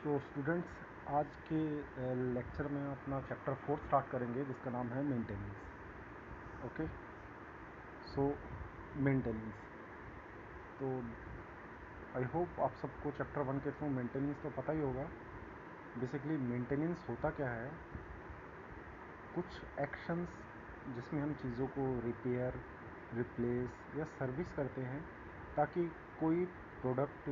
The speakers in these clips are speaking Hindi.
सो स्टूडेंट्स, आज के लेक्चर में अपना चैप्टर 4 स्टार्ट करेंगे जिसका नाम है मेंटेनेंस। ओके, सो मेंटेनेंस। तो आई होप आप सबको चैप्टर 1 के थ्रू मेंटेनेंस तो पता ही होगा। बेसिकली मेंटेनेंस होता क्या है, कुछ एक्शंस जिसमें हम चीज़ों को रिपेयर, रिप्लेस या सर्विस करते हैं ताकि कोई प्रोडक्ट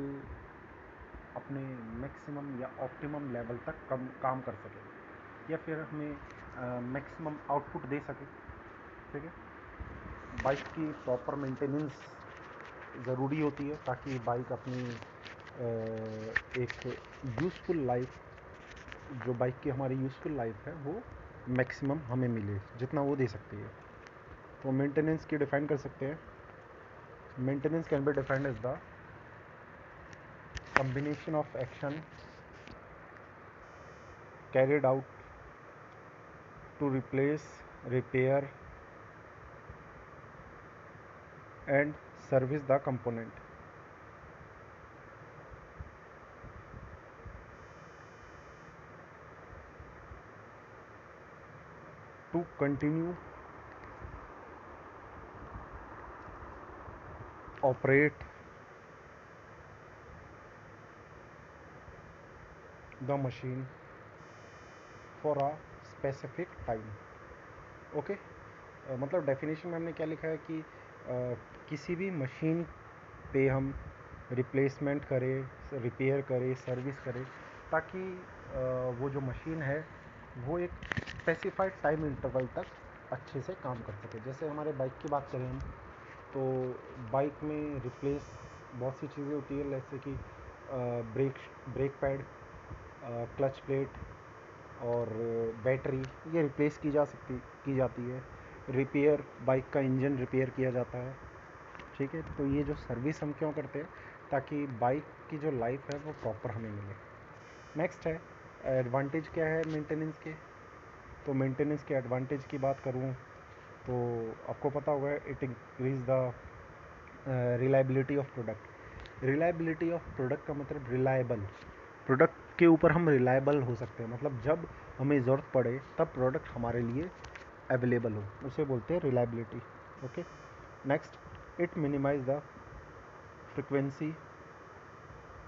अपने मैक्सिमम या ऑप्टिमम लेवल तक काम कर सके या फिर हमें मैक्सिमम आउटपुट दे सके। ठीक है, बाइक की प्रॉपर मेंटेनेंस ज़रूरी होती है ताकि बाइक अपनी एक यूज़फुल लाइफ, जो बाइक की हमारी यूज़फुल लाइफ है, वो मैक्सिमम हमें मिले जितना वो दे सकती है। तो मेंटेनेंस की डिफ़ाइन कर सकते हैं। Maintenance can be defined as the combination of action carried out to replace, repair and service the component. To continue, operate the machine for a specific time. Okay, मतलब डेफिनेशन में हमने क्या लिखा है कि किसी भी मशीन पे हम रिप्लेसमेंट करें, रिपेयर करें, सर्विस करें ताकि वो जो मशीन है वो एक स्पेसिफाइड टाइम इंटरवल तक अच्छे से काम कर सके। जैसे हमारे बाइक की बात करें हम, तो बाइक में रिप्लेस बहुत सी चीज़ें होती है, जैसे कि ब्रेक पैड, क्लच प्लेट और बैटरी, ये रिप्लेस की जाती है। रिपेयर, बाइक का इंजन रिपेयर किया जाता है। ठीक है, तो ये जो सर्विस हम क्यों करते हैं, ताकि बाइक की जो लाइफ है वो प्रॉपर हमें मिले। नेक्स्ट है एडवांटेज। क्या है मेंटेनेंस के? तो मेंटेनेंस के एडवांटेज की बात करूँ तो आपको पता होगा, it increase the reliability of product. Reliability of product का मतलब रिलायबल प्रोडक्ट के ऊपर हम रिलायबल हो सकते हैं, मतलब जब हमें ज़रूरत पड़े तब प्रोडक्ट हमारे लिए अवेलेबल हो, उसे बोलते हैं reliability. Okay, next, it minimise the frequency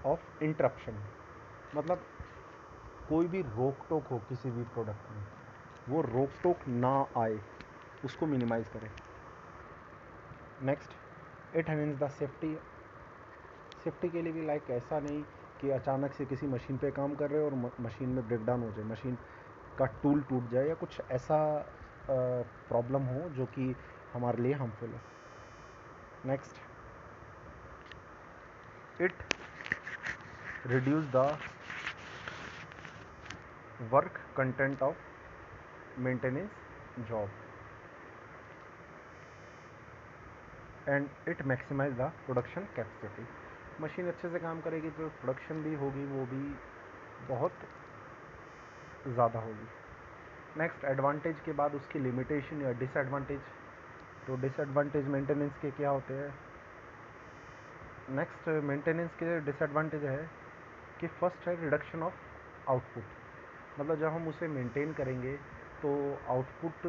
of interruption. मतलब कोई भी रोक टोक हो किसी भी प्रोडक्ट में, वो रोक टोक ना आए, उसको मिनिमाइज़ करें। Next, it hands the safety. Safety के लिए भी लाइक ऐसा नहीं कि अचानक से किसी मशीन पे काम कर रहे हो और मशीन में ब्रेकडाउन हो जाए, मशीन का टूल टूट जाए या कुछ ऐसा प्रॉब्लम हो जो कि हमारे लिए हार्मफुल हो। Next, it reduce the work content of maintenance job and it maximize the production capacity. Machine अच्छे से काम करेगी तो प्रोडक्शन भी होगी, वो भी बहुत ज़्यादा होगी। नेक्स्ट, एडवांटेज के बाद उसकी लिमिटेशन या डिसएडवांटेज। तो डिसएडवांटेज मेंटेनेंस के क्या होते हैं? नेक्स्ट, मेंटेनेंस के डिसएडवांटेज है कि फर्स्ट है रिडक्शन ऑफ आउटपुट। मतलब जब हम उसे मेंटेन करेंगे तो आउटपुट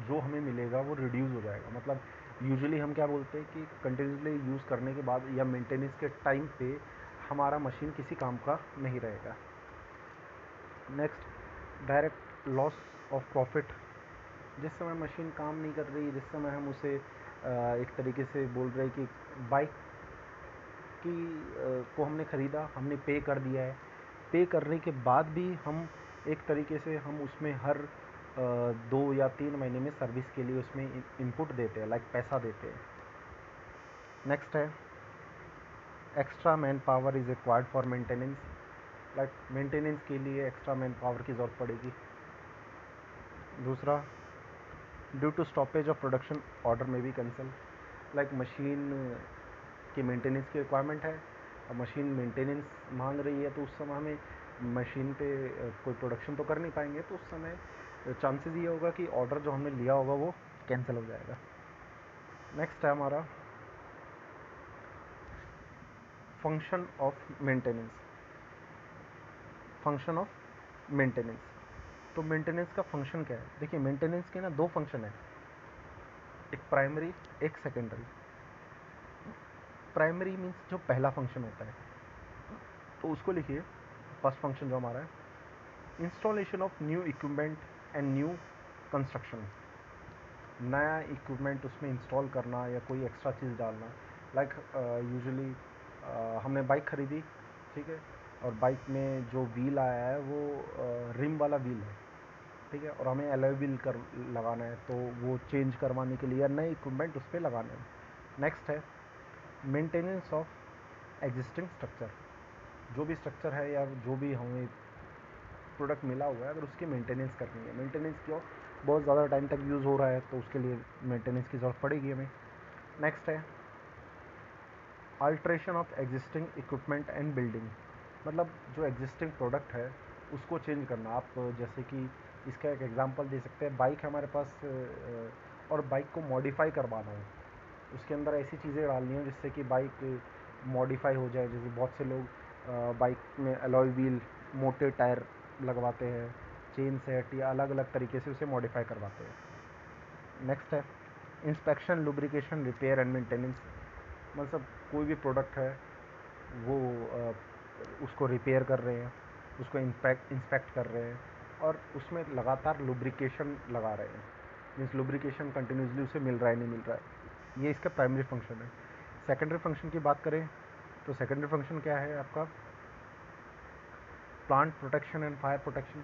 जो हमें मिलेगा वो रिड्यूस हो जाएगा। मतलब यूजुअली हम क्या बोलते हैं कि कंटिन्यूसली यूज़ करने के बाद या मेंटेनेंस के टाइम पे हमारा मशीन किसी काम का नहीं रहेगा। Next, direct loss of profit. जिस समय मशीन काम नहीं कर रही, जिस समय हम उसे एक तरीके से बोल रहे हैं कि बाइक की को हमने ख़रीदा, हमने पे कर दिया है, पे करने के बाद भी हम एक तरीके से हम उसमें हर 2 या 3 महीने में सर्विस के लिए उसमें इनपुट देते हैं, लाइक पैसा देते हैं। नेक्स्ट है extra man power is required for maintenance. Like maintenance के लिए एक्स्ट्रा मैन पावर की ज़रूरत पड़ेगी। दूसरा, due to stoppage of production order में भी कैंसिल। लाइक मशीन की मेंटेनेंस की रिक्वायरमेंट है, अब मशीन मेंटेनेंस मांग रही है तो उस समय हमें मशीन पे कोई प्रोडक्शन तो कर नहीं पाएंगे, तो उस समय चांसेस ये होगा कि ऑर्डर जो हमने लिया होगा वो कैंसिल हो जाएगा। नेक्स्ट है हमारा function of maintenance. Function of maintenance. तो मेंटेनेंस का फंक्शन क्या है? देखिए मेंटेनेंस के ना दो फंक्शन है, एक प्राइमरी एक सेकेंडरी। प्राइमरी मीन्स जो पहला फंक्शन होता है, तो उसको लिखिए। फर्स्ट फंक्शन जो हमारा है, installation of new equipment and new construction. नया इक्विपमेंट उसमें इंस्टॉल करना या कोई एक्स्ट्रा चीज़ डालना। लाइक यूजुअली हमने बाइक खरीदी, ठीक है, और बाइक में जो व्हील आया है वो रिम वाला व्हील है, ठीक है, और हमें एलॉय व्हील कर लगाना है, तो वो चेंज करवाने के लिए नए इक्विपमेंट उस पर लगाने हैं। नेक्स्ट है मेंटेनेंस ऑफ एग्जिस्टिंग स्ट्रक्चर। जो भी स्ट्रक्चर है या जो भी हमें प्रोडक्ट मिला हुआ है, अगर उसकी मेंटेनेंस करनी है, मेंटेनेंस क्यों, बहुत ज़्यादा टाइम तक यूज़ हो रहा है तो उसके लिए मेंटेनेंस की ज़रूरत पड़ेगी हमें। नेक्स्ट है alteration of existing equipment and building. मतलब जो एग्जिस्टिंग प्रोडक्ट है उसको चेंज करना। आप जैसे कि इसका एक एग्जांपल दे सकते हैं, बाइक हमारे पास और बाइक को मॉडिफाई करवाना हो, उसके अंदर ऐसी चीज़ें डालनी हो जिससे कि बाइक मॉडिफाई हो जाए। जैसे बहुत से लोग बाइक में अलॉय व्हील, मोटे टायर लगवाते हैं, चेन सेट या अलग अलग तरीके से उसे मॉडिफाई करवाते हैं। नेक्स्ट है inspection, lubrication, repair and maintenance. मतलब कोई भी प्रोडक्ट है वो उसको रिपेयर कर रहे हैं, उसको इंस्पेक्ट कर रहे हैं और उसमें लगातार लुब्रिकेशन लगा रहे हैं। मीन्स लुब्रिकेशन कंटिन्यूसली उसे मिल रहा है नहीं मिल रहा है, ये इसका प्राइमरी फंक्शन है। सेकेंडरी फंक्शन की बात करें तो सेकेंडरी फंक्शन क्या है आपका? Plant protection and fire protection.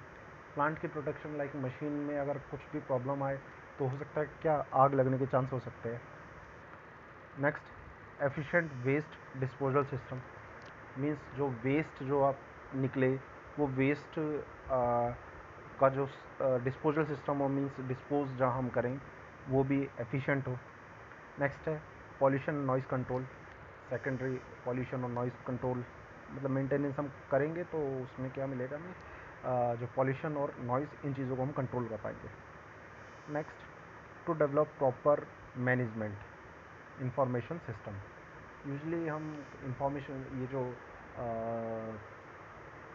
Plant की प्रोटेक्शन, लाइक मशीन में अगर कुछ भी प्रॉब्लम आए तो हो सकता है क्या आग लगने के चांस हो सकते हैं। Next efficient waste disposal system. Means जो वेस्ट जो आप निकले वो वेस्ट का जो डिस्पोजल सिस्टम हो, मीन्स डिस्पोज जहाँ हम करें वो भी एफिशिएंट हो। नेक्स्ट है pollution noise control. Secondary pollution और नॉइज़ कंट्रोल, मतलब मेंटेनेंस हम करेंगे तो उसमें क्या मिलेगा हमें, जो पॉल्यूशन और नॉइज़, इन चीज़ों को हम कंट्रोल कर पाएंगे। Next to develop proper management information system. Usually हम इंफॉर्मेशन, ये जो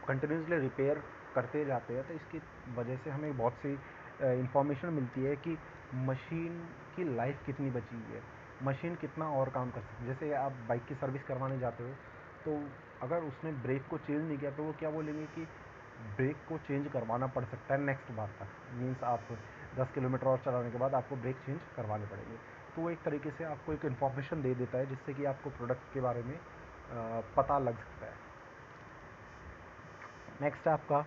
कंटिन्यूसली रिपेयर करते जाते हैं तो इसकी वजह से हमें बहुत सी इंफॉर्मेशन मिलती है कि मशीन की लाइफ कितनी बची हुई है, मशीन कितना और काम कर सकती है। जैसे आप बाइक की सर्विस करवाने जाते हो तो अगर उसने ब्रेक को चेंज नहीं किया तो वो क्या बोलेंगे कि ब्रेक को चेंज करवाना पड़ सकता है नेक्स्ट बार तक। मीन्स आप 10 किलोमीटर और चलाने के बाद आपको ब्रेक चेंज करवाने पड़ेंगे। तो वो एक तरीके से आपको एक इन्फॉर्मेशन दे देता है जिससे कि आपको प्रोडक्ट के बारे में पता लग सकता है। नेक्स्ट है आपका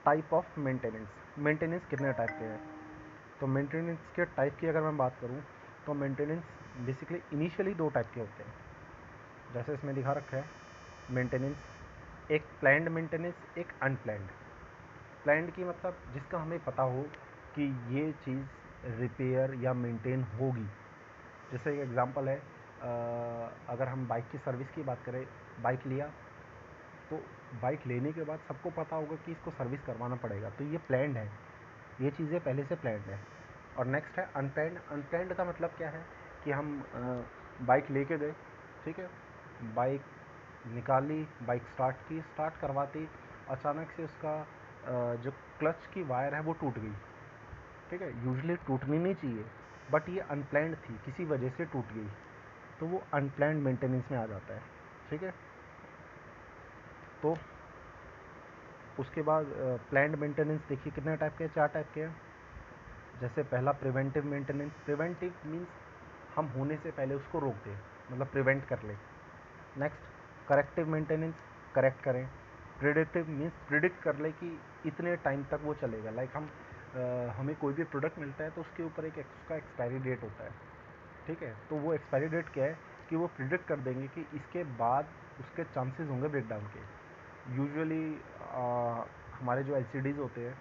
टाइप ऑफ मेंटेनेंस। मेंटेनेंस कितने टाइप के हैं? तो मेंटेनेंस के टाइप की अगर मैं बात करूं तो मेंटेनेंस बेसिकली इनिशियली दो टाइप के होते हैं, जैसे इसमें दिखा रखा है मेंटेनेंस, एक प्लान्ड मेंटेनेंस, एक अनप्लान्ड। प्लान्ड की मतलब जिसका हमें पता हो कि ये चीज़ रिपेयर या मेंटेन होगी। जैसे एक एग्जांपल है, अगर हम बाइक की सर्विस की बात करें, बाइक लिया तो बाइक लेने के बाद सबको पता होगा कि इसको सर्विस करवाना पड़ेगा, तो ये प्लान्ड है, ये चीज़ें पहले से प्लान्ड है। और नेक्स्ट है अनप्लान्ड। अनप्लान्ड का मतलब क्या है कि हम बाइक लेके गए, ठीक है, बाइक निकाली, बाइक स्टार्ट की, स्टार्ट करवाते ही अचानक से उसका जो क्लच की वायर है वो टूट गई, ठीक है। यूजुअली टूटनी नहीं चाहिए बट ये अनप्लान्ड थी, किसी वजह से टूट गई, तो वो अनप्लान्ड मेंटेनेंस में आ जाता है, ठीक है। तो उसके बाद प्लान्ड मेंटेनेंस देखिए कितने टाइप के हैं, चार टाइप के हैं। जैसे पहला प्रिवेंटिव मेंटेनेंस। प्रिवेंटिव मीन्स हम होने से पहले उसको रोक दें, मतलब प्रिवेंट कर ले। नेक्स्ट करेक्टिव मेंटेनेंस, करेक्ट करें। प्रिडिक्टिव मीन्स प्रिडिक्ट कर ले कि इतने टाइम तक वो चलेगा। लाइक हम हमें कोई भी प्रोडक्ट मिलता है तो उसके ऊपर एक उसका एक्सपायरी डेट होता है, ठीक है। तो वो एक्सपायरी डेट क्या है कि वो प्रिडिक्ट कर देंगे कि इसके बाद उसके चांसेस होंगे ब्रेकडाउन के। यूजुअली हमारे जो एलसीडीज़ होते हैं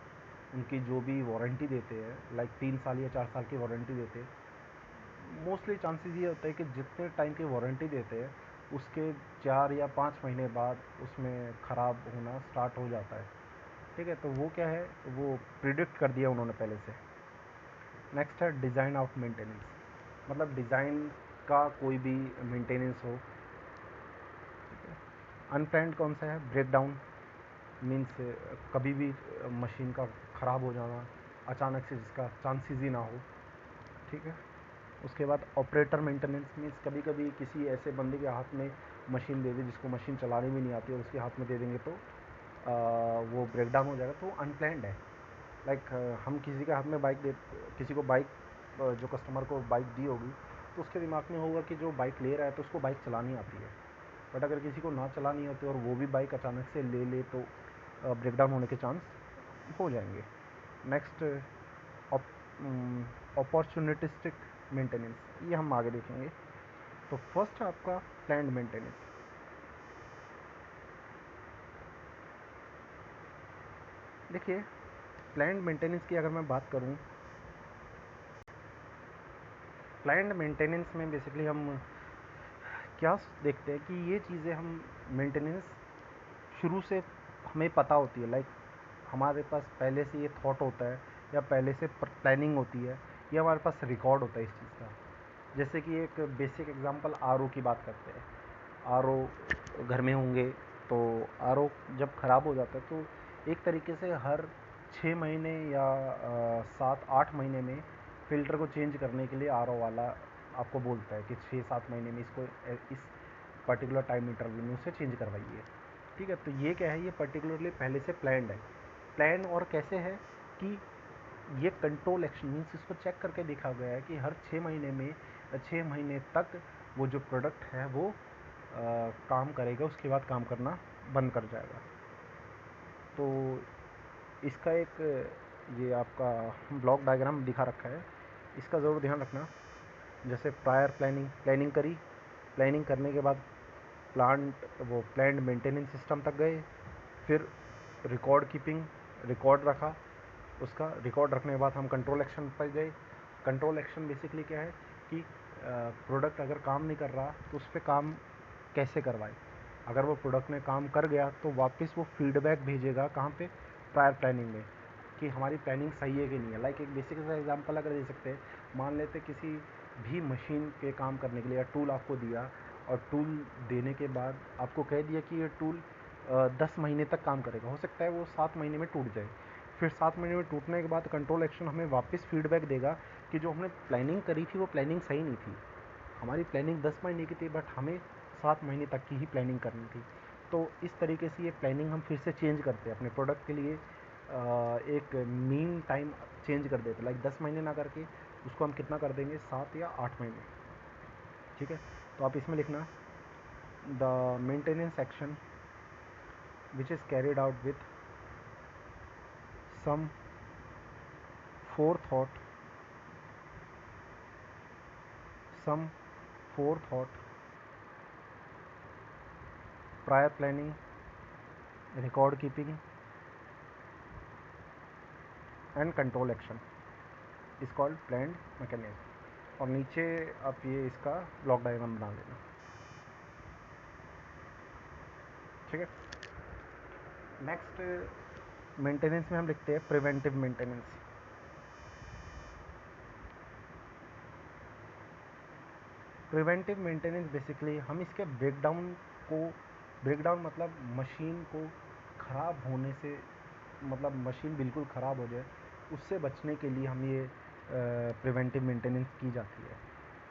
उनकी जो भी वारंटी देते हैं, लाइक 3 साल या 4 साल की वारंटी देते हैं, मोस्टली चांसेस ये होता है कि जितने टाइम की वारंटी देते हैं उसके 4 या 5 महीने बाद उसमें ख़राब होना स्टार्ट हो जाता है, ठीक है। तो वो क्या है, वो प्रिडिक्ट कर दिया उन्होंने पहले से। नेक्स्ट है डिज़ाइन ऑफ मेंटेनेंस, मतलब डिज़ाइन का कोई भी मेंटेनेंस हो, ठीक है। अनप्लान्ड कौन सा है? ब्रेकडाउन, मीन्स कभी भी मशीन का ख़राब हो जाना अचानक से, जिसका चांसेस ही ना हो, ठीक है। उसके बाद ऑपरेटर मेंटेनेंस मीन्स कभी कभी किसी ऐसे बंदे के हाथ में मशीन दे दे जिसको मशीन चलानी भी नहीं आती और उसके हाथ में दे देंगे तो वो ब्रेक डाउन हो जाएगा, तो अनप्लैंड है। लाइक हम किसी के हाथ में बाइक दे, किसी को बाइक, जो कस्टमर को बाइक दी होगी तो उसके दिमाग में होगा कि जो बाइक ले रहा है तो उसको बाइक चलानी आती है। बट अगर किसी को ना चलानी आती और वो भी बाइक अचानक से ले ले तो ब्रेक डाउन होने के चांस हो जाएंगे। नेक्स्ट, अपॉर्चुनिटिस्टिक मेंटेनेंस, ये हम आगे देखेंगे। तो फर्स्ट है आपका प्लान्ड मेंटेनेंस। देखिए, प्लान्ड मेंटेनेंस की अगर मैं बात करूं, प्लान्ड मेंटेनेंस में बेसिकली हम क्या देखते हैं कि ये चीज़ें हम मेंटेनेंस शुरू से हमें पता होती है। लाइक हमारे पास पहले से ये थॉट होता है या पहले से प्लानिंग होती है या हमारे पास रिकॉर्ड होता है इस चीज़ का। जैसे कि एक बेसिक एग्जांपल आरओ की बात करते हैं। आरओ घर में होंगे तो आरओ जब ख़राब हो जाता है तो एक तरीके से हर 6 महीने या 7-8 महीने में फ़िल्टर को चेंज करने के लिए आरओ वाला आपको बोलता है कि 6-7 महीने में इसको इस पर्टिकुलर टाइम इंटरवल में उसे चेंज करवाइए, ठीक है। तो ये क्या है, ये पर्टिकुलरली पहले से प्लान्ड है। प्लान और कैसे है कि ये कंट्रोल एक्शन मीन्स इसको चेक करके देखा गया है कि हर 6 महीने में 6 महीने तक वो जो प्रोडक्ट है वो काम करेगा, उसके बाद काम करना बंद कर जाएगा। तो इसका एक ये आपका ब्लॉक डायग्राम दिखा रखा है, इसका ज़रूर ध्यान रखना। जैसे प्रायर प्लानिंग करी, प्लानिंग करने के बाद प्लान्ड मेंटेनेंस सिस्टम तक गए, फिर रिकॉर्ड कीपिंग, रिकॉर्ड रखा, उसका रिकॉर्ड रखने के बाद हम कंट्रोल एक्शन पर गए। कंट्रोल एक्शन बेसिकली क्या है कि प्रोडक्ट अगर काम नहीं कर रहा तो उस पर काम कैसे करवाए। अगर वो प्रोडक्ट में काम कर गया तो वापस वो फीडबैक भेजेगा कहाँ पे, प्रायर प्लानिंग में, कि हमारी प्लानिंग सही है कि नहीं है। लाइक एक बेसिक सा एग्जांपल अगर दे सकते हैं, मान लेते किसी भी मशीन पे काम करने के लिए या टूल आपको दिया और टूल देने के बाद आपको कह दिया कि ये टूल 10 महीने तक काम करेगा, हो सकता है वो 7 महीने में टूट जाए। फिर 7 महीने में टूटने के बाद कंट्रोल एक्शन हमें वापस फीडबैक देगा कि जो हमने प्लानिंग करी थी वो प्लानिंग सही नहीं थी, हमारी प्लानिंग 10 महीने की थी बट हमें 7 महीने तक की ही प्लानिंग करनी थी। तो इस तरीके से ये प्लानिंग हम फिर से चेंज करते हैं अपने प्रोडक्ट के लिए। एक मीन टाइम चेंज कर देते, लाइक 10 महीने ना करके उसको हम कितना कर देंगे, 7 या 8 महीने, ठीक है। तो आप इसमें लिखना, the maintenance action which is carried out with some forethought some forethought, prior planning, record keeping and control action is called planned mechanism। और नीचे आप ये इसका ब्लॉक डायग्राम बना लेना, ठीक है। नेक्स्ट मेंटेनेंस में हम लिखते हैं preventive maintenance. Preventive maintenance basically हम इसके ब्रेकडाउन मतलब मशीन को ख़राब होने से, मतलब मशीन बिल्कुल ख़राब हो जाए उससे बचने के लिए हम ये प्रिवेंटिव मेंटेनेंस की जाती है।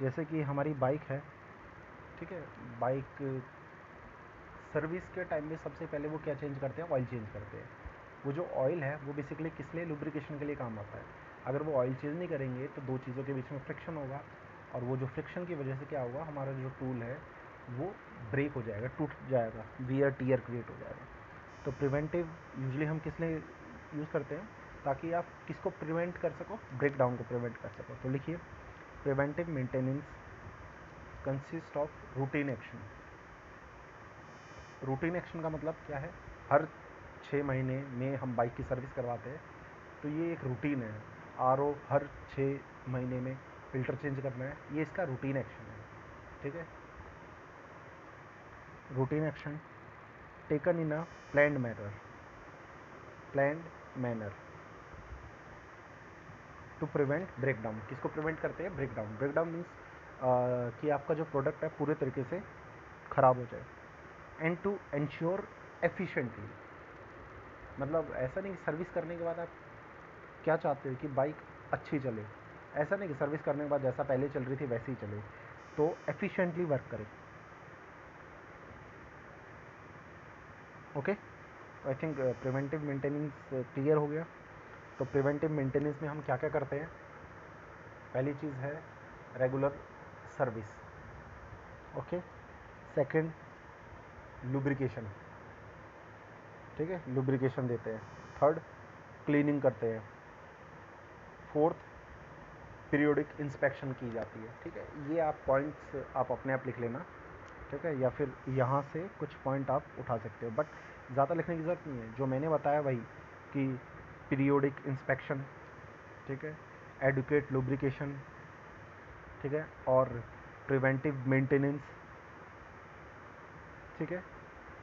जैसे कि हमारी बाइक है, ठीक है, बाइक सर्विस के टाइम में सबसे पहले वो क्या चेंज करते हैं, ऑयल चेंज करते हैं। वो जो ऑयल है वो बेसिकली किस लिए, लुब्रिकेशन के लिए काम आता है। अगर वो ऑयल चेंज नहीं करेंगे तो दो चीज़ों के बीच में फ्रिक्शन होगा और वो जो फ्रिक्शन की वजह से क्या होगा, हमारा जो टूल है वो ब्रेक हो जाएगा, टूट जाएगा, वियर टीयर क्रिएट हो जाएगा। तो प्रिवेंटिव यूजली हम किस लिए यूज़ करते हैं, ताकि आप किसको प्रिवेंट कर सको, ब्रेक डाउन को प्रिवेंट कर सको। तो लिखिए, preventive maintenance consist of routine action. Routine action का मतलब क्या है, हर 6 महीने में हम बाइक की सर्विस करवाते हैं, तो ये एक रूटीन है। आरओ हर 6 महीने में फ़िल्टर चेंज करना है, ये इसका रूटीन एक्शन है, ठीक है। Routine action taken in a planned manner to prevent breakdown. किसको प्रिवेंट करते हैं, ब्रेकडाउन। ब्रेकडाउन मीन्स कि आपका जो प्रोडक्ट है पूरे तरीके से ख़राब हो जाए। एंड टू एंश्योर एफिशिएंटली, मतलब ऐसा नहीं कि सर्विस करने के बाद आप क्या चाहते हो कि बाइक अच्छी चले, ऐसा नहीं कि सर्विस करने के बाद जैसा पहले चल रही थी वैसे ही चले, तो एफिशिएंटली वर्क करे। Okay, I think preventive maintenance clear हो गया। तो प्रिवेंटिव मेंटेनेंस में हम क्या क्या करते हैं? पहली चीज़ है regular service. Okay, second lubrication, ठीक है, लुब्रिकेशन देते हैं। थर्ड क्लीनिंग करते हैं। फोर्थ पीरियोडिक इंस्पेक्शन की जाती है। ठीक है, ये आप पॉइंट्स आप अपने आप लिख लेना, ठीक है, या फिर यहाँ से कुछ पॉइंट आप उठा सकते हो, बट ज़्यादा लिखने की ज़रूरत नहीं है। जो मैंने बताया वही कि पीरियोडिक इंस्पेक्शन, ठीक है, एडुकेट लुब्रिकेशन, ठीक है, और प्रिवेंटिव मेंटेनेंस, ठीक है,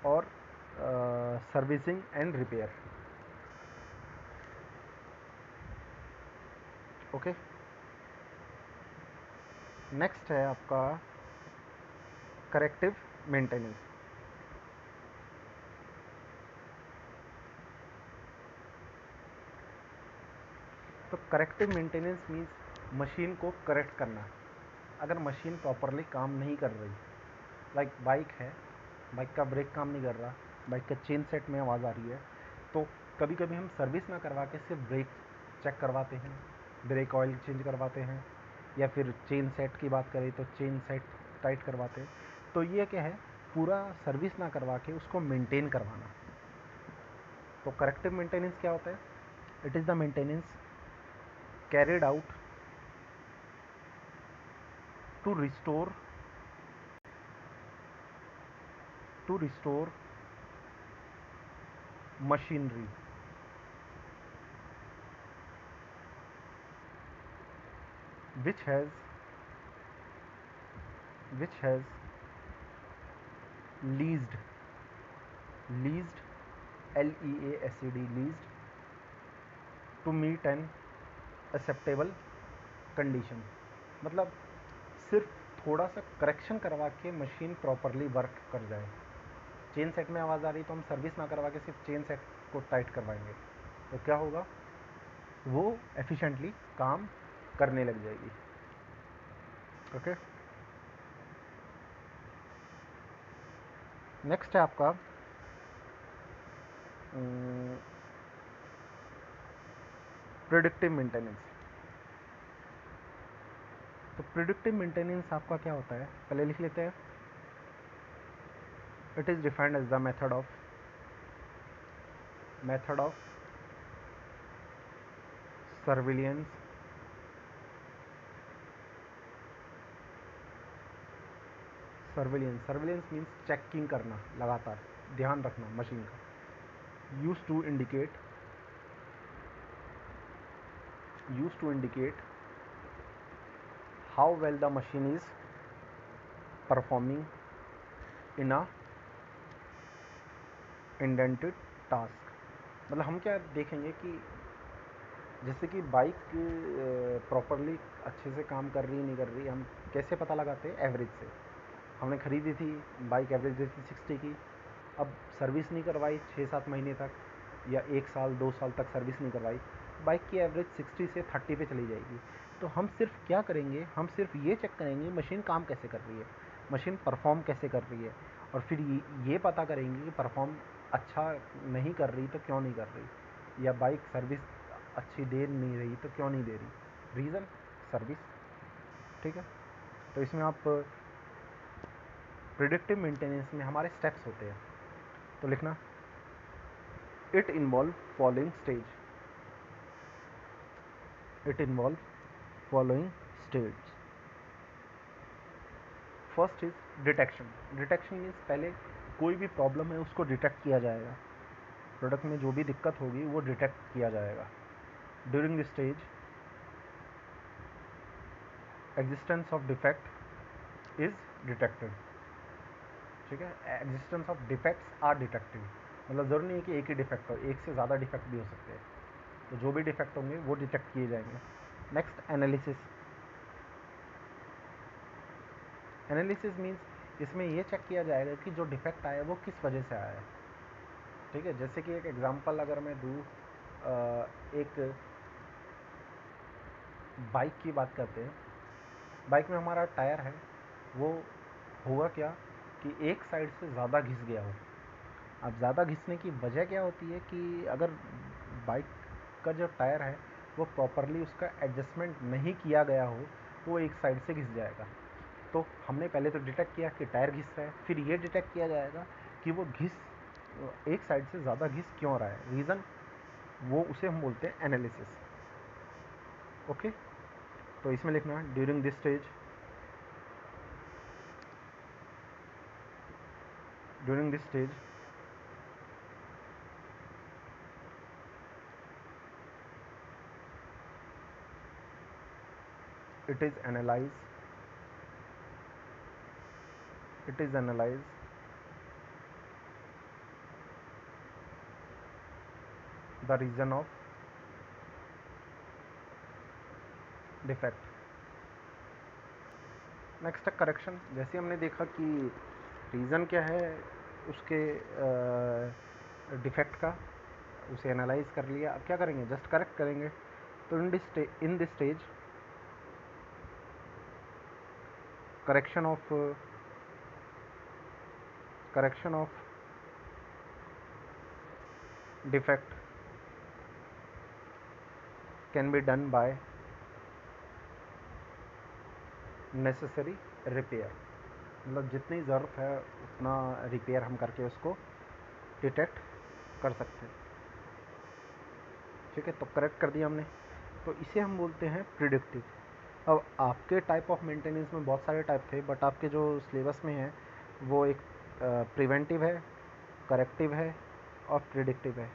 और servicing and repair. Okay, next है आपका करेक्टिव मेंटेनेंस। तो करेक्टिव मेंटेनेंस मीन्स मशीन को करेक्ट करना। अगर मशीन प्रॉपरली काम नहीं कर रही, लाइक बाइक है, बाइक का ब्रेक काम नहीं कर रहा, बाइक का चेन सेट में आवाज़ आ रही है, तो कभी कभी हम सर्विस ना करवा के सिर्फ ब्रेक चेक करवाते हैं, ब्रेक ऑयल चेंज करवाते हैं, या फिर चेन सेट की बात करें तो चेन सेट टाइट करवाते हैं। तो ये क्या है, पूरा सर्विस ना करवा के उसको मेंटेन करवाना। तो करेक्टिव मेंटेनेंस क्या होता है? It is the maintenance carried out to restore machinery which has leased leased leased to meet an acceptable condition। मतलब सिर्फ थोड़ा सा करेक्शन करवा के मशीन प्रॉपरली वर्क कर जाए। चेन सेट में आवाज़ आ रही तो हम सर्विस ना करवा के सिर्फ चेन सेट को टाइट करवाएंगे, तो क्या होगा, वो एफिशिएंटली काम करने लग जाएगी। ओके, नेक्स्ट है आपका प्रिडिक्टिव मेंटेनेंस। तो प्रिडिक्टिव मेंटेनेंस आपका क्या होता है, पहले लिख लेते हैं। It is defined as the method of surveillance surveillance means checking करना, लगातार ध्यान रखना मशीन का। Use to indicate how well the machine is performing in a indented task. मतलब हम क्या देखेंगे कि जैसे कि बाइक प्रॉपरली अच्छे से काम कर रही है नहीं कर रही, हम कैसे पता लगाते हैं? एवरेज से। हमने ख़रीदी थी बाइक, एवरेज देती 60 की, अब सर्विस नहीं करवाई 6-7 महीने तक, या 1 साल 2 साल तक सर्विस नहीं करवाई, बाइक की एवरेज 60 से 30 पे चली जाएगी। तो हम सिर्फ क्या करेंगे, हम सिर्फ ये चेक करेंगे मशीन काम कैसे कर रही है, मशीन परफॉर्म कैसे कर रही है, और फिर ये पता करेंगे कि परफॉर्म अच्छा नहीं कर रही तो क्यों नहीं कर रही, या बाइक सर्विस अच्छी दे नहीं रही तो क्यों नहीं दे रही, रीज़न सर्विस। ठीक है, तो इसमें आप प्रिडिक्टिव मेंटेनेंस में हमारे स्टेप्स होते हैं, तो लिखना it involve following stage. First is detection means पहले कोई भी प्रॉब्लम है उसको डिटेक्ट किया जाएगा, प्रोडक्ट में जो भी दिक्कत होगी वो डिटेक्ट किया जाएगा। During this stage existence of defect is detected. ठीक है, existence of defects are detected, मतलब ज़रूरी नहीं है कि एक ही डिफेक्ट हो, एक से ज़्यादा डिफेक्ट भी हो सकते हैं, तो जो भी डिफेक्ट होंगे वो डिटेक्ट किए जाएंगे। नेक्स्ट एनालिसिस मीन्स इसमें ये चेक किया जाएगा कि जो डिफेक्ट आया है वो किस वजह से आया है। ठीक है, जैसे कि एक एग्जांपल अगर मैं दूँ, एक बाइक की बात करते हैं। बाइक में हमारा टायर है, वो हुआ क्या कि एक साइड से ज़्यादा घिस गया हो। अब ज़्यादा घिसने की वजह क्या होती है कि अगर बाइक का जो टायर है वो प्रॉपरली उसका एडजस्टमेंट नहीं किया गया हो तो वो एक साइड से घिस जाएगा। तो हमने पहले तो डिटेक्ट किया कि टायर घिस रहा है, फिर ये डिटेक्ट किया जाएगा कि वो एक साइड से ज़्यादा घिस क्यों रहा है, रीज़न, वो उसे हम बोलते हैं एनालिसिस। ओके, तो इसमें लिखना during this stage, during this stage it is analyzed, it is analyzed the reason of defect। Next है करेक्शन। जैसे हमने देखा कि रीज़न क्या है उसके डिफेक्ट का, उसे एनालाइज कर लिया, अब क्या करेंगे, जस्ट करेक्ट करेंगे। तो in this stage correction of defect can be done by necessary repair, मतलब जितनी ज़रूरत है उतना रिपेयर हम करके उसको डिटेक्ट कर सकते हैं। ठीक है, तो करेक्ट कर दिया हमने, तो इसे हम बोलते हैं प्रिडिक्टिव। अब आपके टाइप ऑफ मेंटेनेंस में बहुत सारे टाइप थे, बट आपके जो सिलेबस में है वो एक प्रिवेंटिव है, करेक्टिव है और प्रिडिक्टिव है।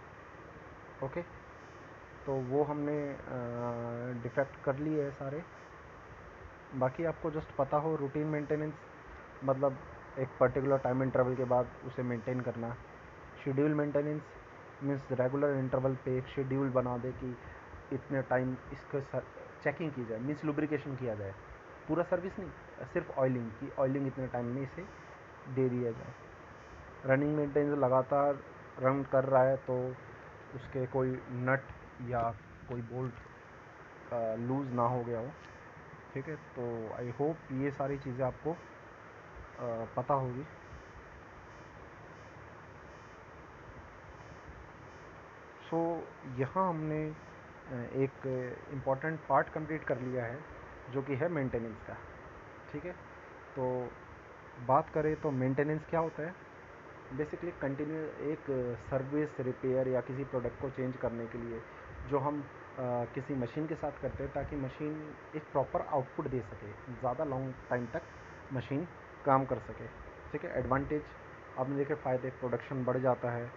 ओके, तो वो हमने डिफेक्ट कर लिए है सारे। बाकी आपको जस्ट पता हो रूटीन मेंटेनेंस मतलब एक पर्टिकुलर टाइम इंटरवल के बाद उसे मेंटेन करना। Schedule maintenance means regular interval पे एक शेड्यूल बना दे कि इतने टाइम इसको चेकिंग की जाए, मीन्स लुब्रिकेशन किया जाए, पूरा सर्विस नहीं, सिर्फ ऑयलिंग की, ऑयलिंग इतने टाइम में इसे दे दिया जाए। रनिंग मेंटेनेंस लगातार रन कर रहा है तो उसके कोई नट या कोई बोल्ट लूज़ ना हो गया हो। ठीक है, तो आई होप ये सारी चीज़ें आपको पता होगी। सो यहाँ हमने एक इम्पॉर्टेंट पार्ट कंप्लीट कर लिया है जो कि है मेंटेनेंस का। ठीक है, तो बात करें तो मेंटेनेंस क्या होता है। बेसिकली कंटिन्यू एक सर्विस, रिपेयर या किसी प्रोडक्ट को चेंज करने के लिए जो हम किसी मशीन के साथ करते हैं ताकि मशीन एक प्रॉपर आउटपुट दे सके, ज़्यादा लॉन्ग टाइम तक मशीन काम कर सके। ठीक है, एडवांटेज आपने देखे, फ़ायदे, प्रोडक्शन बढ़ जाता है।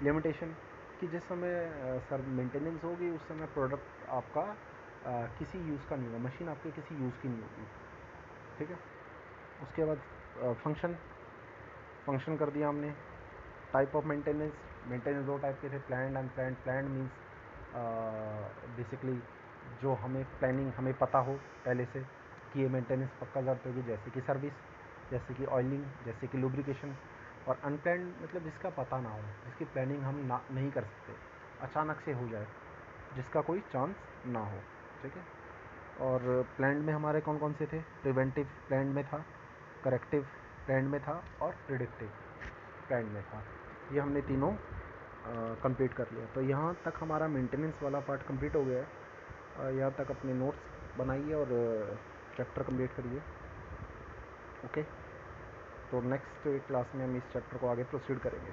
लिमिटेशन कि जिस समय सर मेंटेनेंस होगी उस समय प्रोडक्ट आपका किसी यूज़ का नहीं होगा, मशीन आपके किसी यूज़ की नहीं होगी। ठीक है, उसके बाद फंक्शन कर दिया हमने। टाइप ऑफ मेंटेनेंस, मेंटेनेंस दो टाइप के थे, planned unplanned. Planned means basically जो हमें प्लानिंग हमें पता हो पहले से कि ये मेंटेनेंस पक्का ज़रूरत होगी, जैसे कि सर्विस, जैसे कि ऑयलिंग, जैसे कि लुब्रिकेशन। और अनप्लान्ड मतलब जिसका पता ना हो, जिसकी प्लानिंग हम ना नहीं कर सकते, अचानक से हो जाए, जिसका कोई चांस ना हो। ठीक है, और प्लान्ड में हमारे कौन कौन से थे, प्रिवेंटिव प्लान्ड में था, करेक्टिव प्लान्ड में था और प्रिडिक्टिव प्लान्ड में था। ये हमने तीनों कंप्लीट कर लिया। तो यहाँ तक हमारा मेंटेनेंस वाला पार्ट कंप्लीट हो गया है। यहाँ तक अपने नोट्स बनाइए और चैप्टर कंप्लीट करिए। ओके, तो नेक्स्ट क्लास में हम इस चैप्टर को आगे प्रोसीड करेंगे।